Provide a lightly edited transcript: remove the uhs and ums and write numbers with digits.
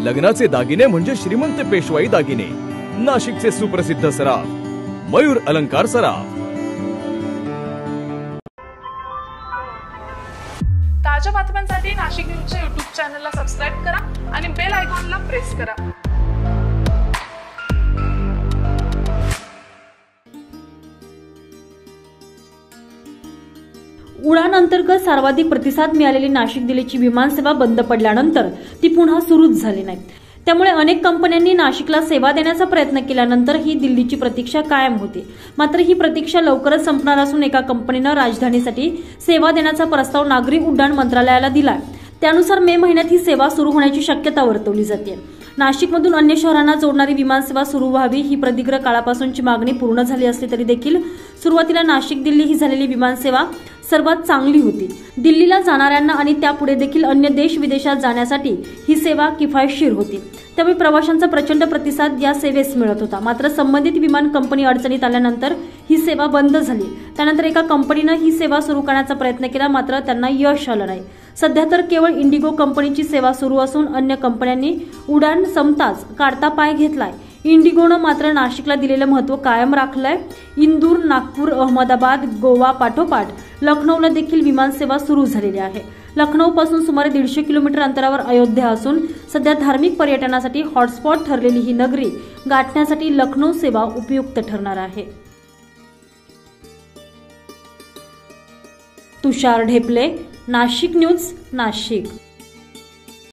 लग्नाचे दागिने म्हणजे श्रीमंत पेशवाई दागिने, नाशिकचे सुप्रसिद्ध सराफ मयूर अलंकार सराफ। ताज्या बातम्यांसाठी नाशिक न्यूजच्या YouTube चॅनलला सबस्क्राइब करा आणि बेल आयकॉनला प्रेस करा। उडान अंतर्गत सर्वाधिक प्रतिसाद मिळालेली नाशिक दिल्लीची विमानसेवा बंद पडल्यानंतर ती पुन्हा सुरूच झाली नाही। त्यामुळे अनेक कंपन्यांनी नाशिकला सेवा देण्याचा प्रयत्न केल्यानंतर ही दिल्लीची प्रतीक्षा कायम होती। मात्र ही प्रतीक्षा लवकरच संपणार असून एका कंपनीने राजधानीसाठी सेवा देण्याचा प्रस्ताव नागरी उड्डाण मंत्रालयाला दिला। त्यानुसार मे महिन्यात ही सेवा सुरू होण्याची शक्यता वर्तवली जाते। नाशिकमधून अन्य शहरांना जोडणारी विमानसेवा सुरू व्हावी ही प्रदीर्घ काळापासूनची मागणी पूर्ण झाली असली तरी देखील सुरुवातीला नाशिक दिल्ली ही झालेली विमानसेवा सर्वात चांगली होती। दिल्लीला जाणाऱ्यांना आणि त्यापुढे देखील अन्य देश विदेशात जाण्यासाठी ही सेवा किफायतशीर होती। त्यामुळे प्रवाशांचा प्रचंड प्रतिसाद या सेवेस मिळत होता। मात्र संबंधित विमान कंपनी अडचणीत आल्यानंतर ही सेवा बंद झाली। त्यानंतर एका कंपनीने ही सेवा सुरू करण्याचा प्रयत्न केला, मात्र त्यांना यश आलं नाही। सध्या तर केवळ इंडिगो कंपनीची सेवा सुरू असून अन्य कंपन्यांनी उडान संपताच काढता पाय घेतलाय। इंडिगोनं मात्र नाशिकला दिलेलं महत्त्व कायम राखलंय। इंदूर, नागपूर, अहमदाबाद, गोवा पाठोपाठ लखनौला देखील विमानसेवा सुरू झालेली आहे। लखनौ पासून सुमारे 150 किलोमीटर अंतरावर अयोध्या असून सध्या धार्मिक पर्यटनासाठी हॉटस्पॉट ठरलेली ही नगरी गाठण्यासाठी लखनौ सेवा उपयुक्त ठरणार आहे। तुषार ढेपले, नाशिक न्यूज, नाशिक।